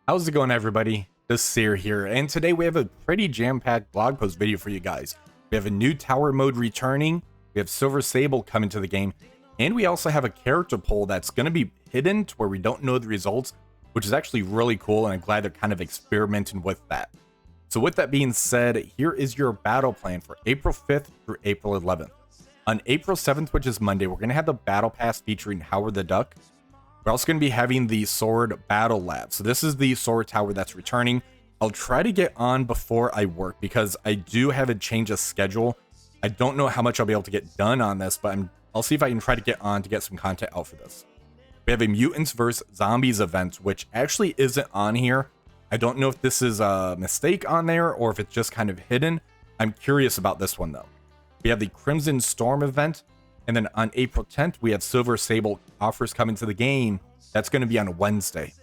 How's it going, everybody? This is Seer here, and today we have a pretty jam-packed blog post video for you guys. We have a new tower mode returning, we have Silver Sable coming to the game, and we also have a character poll that's going to be hidden to where we don't know the results, which is actually really cool, and I'm glad they're kind of experimenting with that. So with that being said, here is your battle plan for April 5th through April 11th. On April 7th, which is Monday, we're going to have the Battle Pass featuring Howard the Duck. We're also going to be having the Sword Battle Lab. So this is the Sword Tower that's returning. I'll try to get on before I work because I do have a change of schedule. I don't know how much I'll be able to get done on this, but I'll see if I can try to get on to get some content out for this. We have a Mutants vs. Zombies event, which actually isn't on here. I don't know if this is a mistake on there or if it's just kind of hidden. I'm curious about this one though. We have the Crimson Storm event. And then on April 10th, we have Silver Sable offers coming to the game. That's going to be on Wednesday.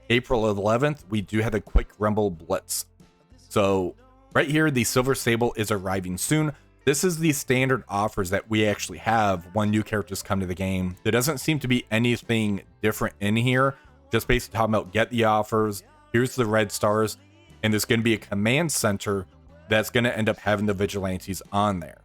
April 11th, we do have a Quick Rumble Blitz. So right here, the Silver Sable is arriving soon. This is the standard offers that we actually have when new characters come to the game. There doesn't seem to be anything different in here. Just basically talking about get the offers. Here's the red stars. And there's going to be a command center that's going to end up having the vigilantes on there.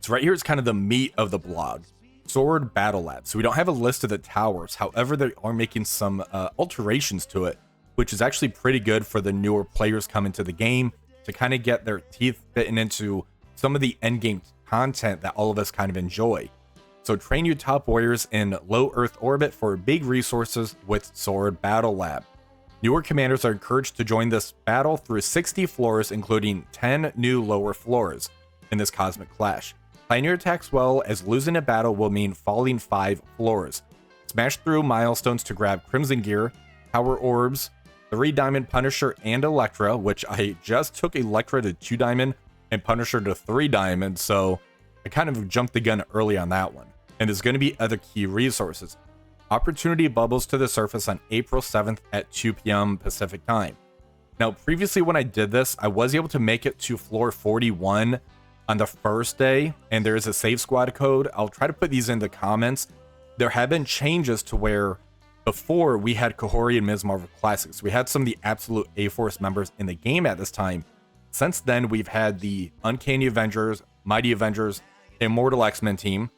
So right here is kind of the meat of the blog. Sword Battle Lab. So we don't have a list of the towers. However, they are making some alterations to it, which is actually pretty good for the newer players coming to the game to kind of get their teeth bitten into some of the endgame content that all of us kind of enjoy. So train your top warriors in low Earth orbit for big resources with Sword Battle Lab. Newer commanders are encouraged to join this battle through 60 floors, including 10 new lower floors in this cosmic clash. Pioneer attacks well, as losing a battle will mean falling 5 floors. Smash through milestones to grab Crimson Gear, Power Orbs, 3 Diamond Punisher, and Electra, which I just took Electra to 2 Diamond and Punisher to 3 Diamond, so I kind of jumped the gun early on that one. And there's going to be other key resources. Opportunity bubbles to the surface on April 7th at 2 p.m. Pacific time. Now, previously when I did this, I was able to make it to floor 41 on the first day, and there is a save squad code. I'll try to put these in the comments. There have been changes to where before we had Kahori and Ms. Marvel Classics. We had some of the absolute A-Force members in the game at this time. Since then, we've had the Uncanny Avengers, Mighty Avengers, Immortal X-Men team.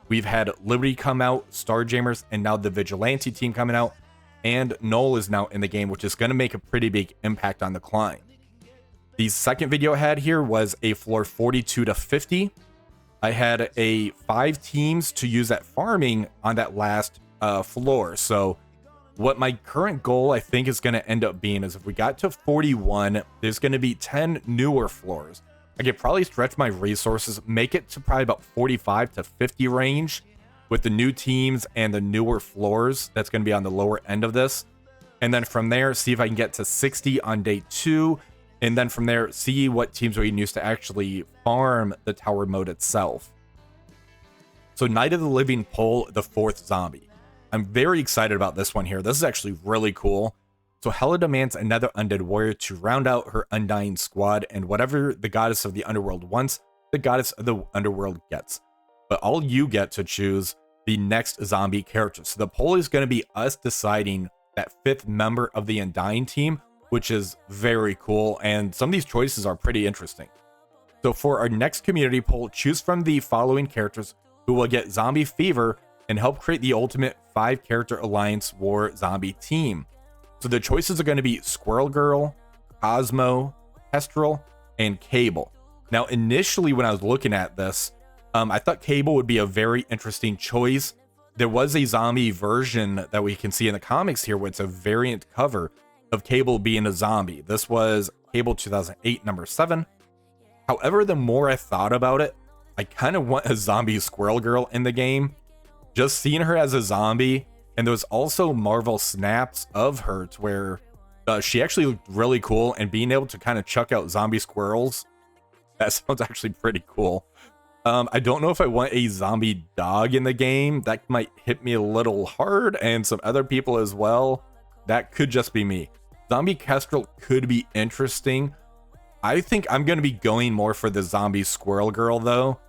We've had Liberty come out, Starjammers, and now the Vigilante team coming out. And Null is now in the game, which is going to make a pretty big impact on the climb. The second video I had here was a floor 42 to 50. I had 5 teams to use at farming on that last floor. So what my current goal I think is going to end up being is if we got to 41, there's going to be 10 newer floors. I could probably stretch my resources, make it to probably about 45 to 50 range with the new teams and the newer floors. That's going to be on the lower end of this. And then from there, see if I can get to 60 on day 2. And then from there, see what teams we can use to actually farm the tower mode itself. So Night of the Living Poll, the 4th zombie. I'm very excited about this one here. This is actually really cool. So Hela demands another undead warrior to round out her undying squad, and whatever the goddess of the underworld wants, the goddess of the underworld gets. But all you get to choose the next zombie character. So the poll is going to be us deciding that 5th member of the Undying team, which is very cool, and some of these choices are pretty interesting. So for our next community poll, choose from the following characters who will get zombie fever and help create the ultimate 5-character alliance war zombie team. So the choices are going to be Squirrel Girl, Cosmo, Kestrel, and Cable. Now initially when I was looking at this, I thought Cable would be a very interesting choice. There was a zombie version that we can see in the comics here where it's a variant cover of Cable being a zombie. This was Cable 2008 number 7. However, the more I thought about it, I kind of want a zombie Squirrel Girl in the game. Just seeing her as a zombie, and there was also Marvel snaps of her to where she actually looked really cool, and being able to kind of chuck out zombie squirrels, that sounds actually pretty cool. I don't know if I want a zombie dog in the game. That might hit me a little hard, and some other people as well. That could just be me. Zombie Kestrel could be interesting. I think I'm going to be going more for the zombie Squirrel Girl, though.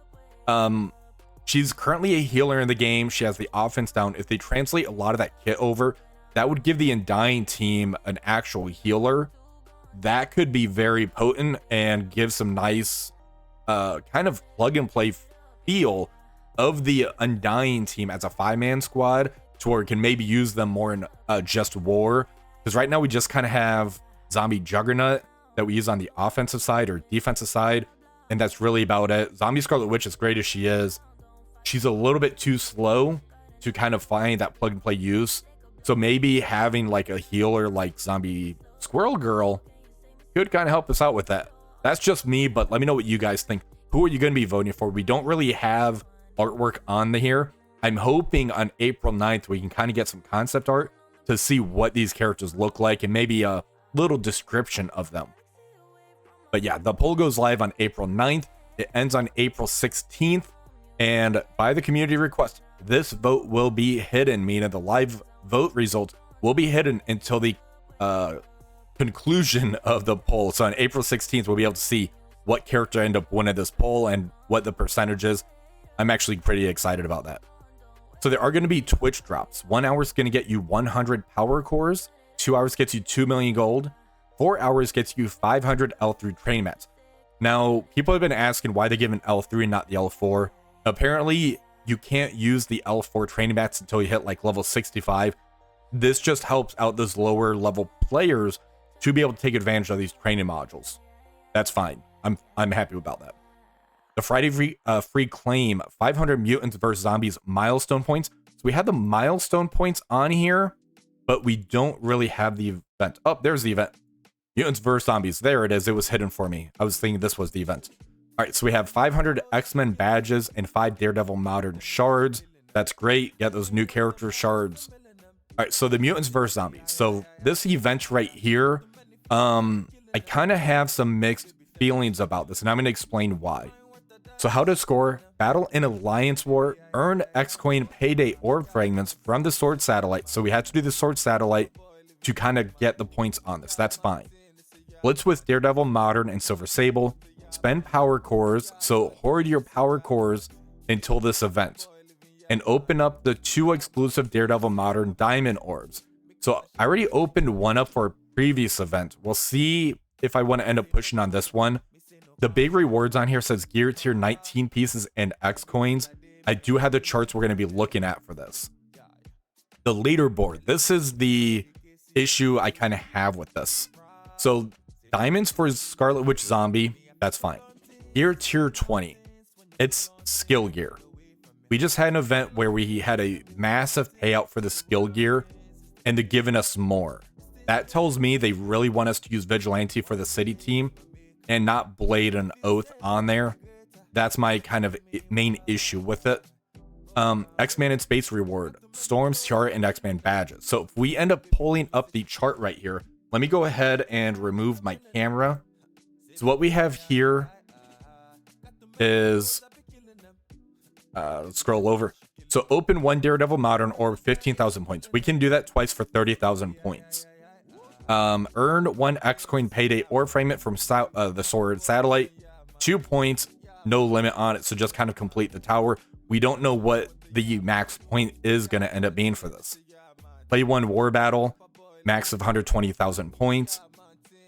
She's currently a healer in the game. She has the offense down. If they translate a lot of that kit over, that would give the Undying team an actual healer. That could be very potent and give some nice kind of plug and play feel of the Undying team as a 5-man squad, to where we can maybe use them more in just war. Because right now we just kind of have Zombie Juggernaut that we use on the offensive side or defensive side, and that's really about it. Zombie Scarlet Witch, as great as she is, she's a little bit too slow to kind of find that plug and play use. So maybe having like a healer like Zombie Squirrel Girl could kind of help us out with that. That's just me, but let me know what you guys think. Who are you going to be voting for? We don't really have artwork on here. I'm hoping on April 9th we can kind of get some concept art to see what these characters look like and maybe a little description of them. But yeah, the poll goes live on April 9th. It ends on April 16th. And by the community request, this vote will be hidden, meaning the live vote results will be hidden until the conclusion of the poll. So on April 16th, we'll be able to see what character ended up winning this poll and what the percentage is. I'm actually pretty excited about that. So there are going to be Twitch drops. 1 hour is going to get you 100 power cores. 2 hours gets you 2 million gold. 4 hours gets you 500 L3 training mats. Now, people have been asking why they give an L3 and not the L4. Apparently, you can't use the L4 training mats until you hit like level 65. This just helps out those lower level players to be able to take advantage of these training modules. That's fine. I'm happy about that. The Friday free claim 500 mutants versus zombies milestone points. So we have the milestone points on here, but we don't really have the event. Oh, there's the event. Mutants versus zombies. There it is. It was hidden for me. I was thinking this was the event. All right, so we have 500 X-Men badges and 5 Daredevil modern shards. That's great. Get those new character shards. All right, so the mutants versus zombies. So this event right here, I kind of have some mixed feelings about this, and I'm going to explain why. So how to score: battle in Alliance War, earn X-Coin payday orb fragments from the Sword Satellite. So we had to do the Sword Satellite to kind of get the points on this. That's fine. Blitz with Daredevil Modern and Silver Sable. Spend power cores, so hoard your power cores until this event. And open up the 2 exclusive Daredevil Modern Diamond Orbs. So I already opened one up for a previous event. We'll see if I want to end up pushing on this one. The big rewards on here says gear tier 19 pieces and X coins. I do have the charts we're going to be looking at for this. The leaderboard. This is the issue I kind of have with this. So diamonds for Scarlet Witch Zombie, that's fine. Gear tier 20. It's skill gear. We just had an event where we had a massive payout for the skill gear, and they're giving us more. That tells me they really want us to use Vigilante for the city team and not Blade and Oath on there. That's my kind of main issue with it. X-Man in Space reward, Storm's Tiara, and X-Man badges. So if we end up pulling up the chart right here, let me go ahead and remove my camera. So what we have here is, let's scroll over. So open 1 Daredevil Modern or 15,000 points. We can do that twice for 30,000 points. Earn 1 X-Coin payday or fragment from the Sword Satellite. 2 points, no limit on it, so just kind of complete the tower. We don't know what the max point is going to end up being for this. Play 1 war battle, max of 120,000 points.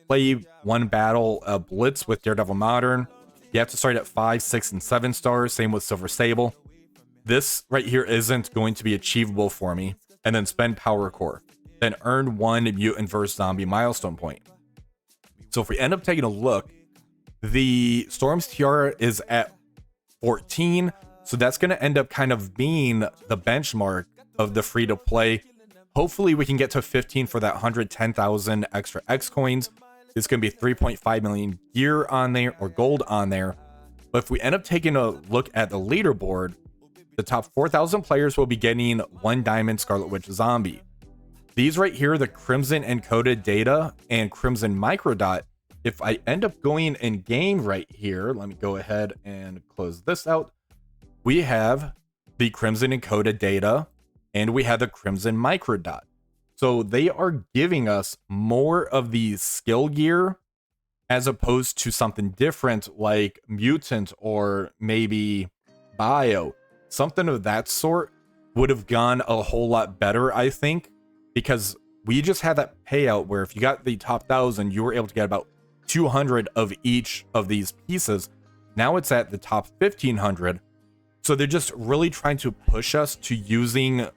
Play 1 battle blitz with Daredevil Modern. You have to start at 5, 6, and 7 stars. Same with Silver Sable. This right here isn't going to be achievable for me. And then spend power core. Then earn 1 mutant versus zombie milestone point. So if we end up taking a look, the Storm's Tiara is at 14. So that's going to end up kind of being the benchmark of the free to play. Hopefully we can get to 15 for that 110,000 extra X coins. It's going to be 3.5 million gear on there, or gold on there. But if we end up taking a look at the leaderboard, the top 4,000 players will be getting 1 diamond Scarlet Witch Zombie. These right here, the Crimson Encoded Data and Crimson Microdot, if I end up going in game right here, let me go ahead and close this out. We have the Crimson Encoded Data and we have the Crimson Microdot. So they are giving us more of the skill gear as opposed to something different like Mutant or maybe Bio. Something of that sort would have gone a whole lot better, I think, because we just had that payout where if you got the top 1,000, you were able to get about 200 of each of these pieces. Now it's at the top 1,500. So they're just really trying to push us to using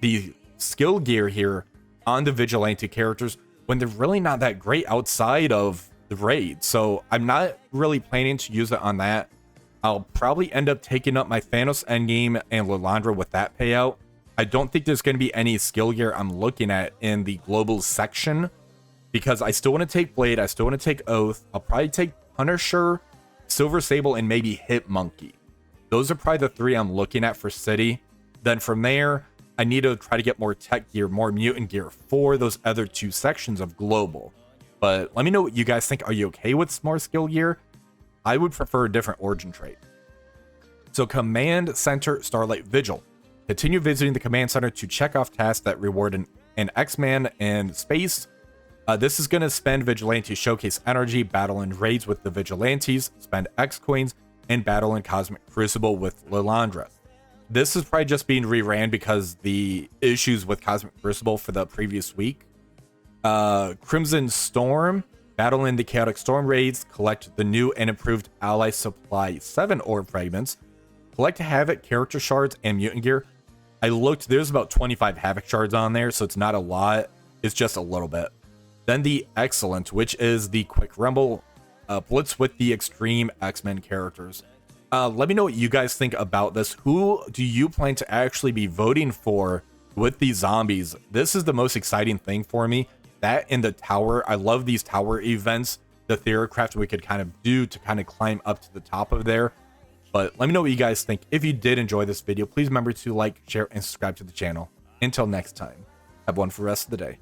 the skill gear here on the vigilante characters when they're really not that great outside of the raid. So I'm not really planning to use it on that. I'll probably end up taking up my Thanos endgame and Lilandra with that payout. I don't think there's going to be any skill gear I'm looking at in the global section because I still want to take Blade. I still want to take Oath. I'll probably take Punisher, Silver Sable, and maybe Hit Monkey. Those are probably the 3 I'm looking at for City. Then from there, I need to try to get more tech gear, more mutant gear for those other 2 sections of global. But let me know what you guys think. Are you okay with more skill gear? I would prefer a different origin trait. So Command Center Starlight Vigil. Continue visiting the Command Center to check off tasks that reward an X-Man in space. This is going to spend Vigilante Showcase energy, battle in raids with the Vigilantes, spend X coins, and battle in Cosmic Crucible with Lilandra. This is probably just being reran because the issues with Cosmic Crucible for the previous week. Crimson Storm, battle in the Chaotic Storm raids, collect the new and improved Ally Supply 7 orb fragments, collect Havoc character shards and mutant gear. I looked, there's about 25 Havoc shards on there, so it's not a lot, it's just a little bit. Then the Excellent, which is the Quick Rumble blitz with the Extreme X-Men characters. Let me know what you guys think about this. Who do you plan to actually be voting for with these zombies? This is the most exciting thing for me. That in the tower, I love these tower events, the Theorcraft we could kind of do to kind of climb up to the top of there. But let me know what you guys think. If you did enjoy this video, please remember to like, share, and subscribe to the channel. Until next time, have one for the rest of the day.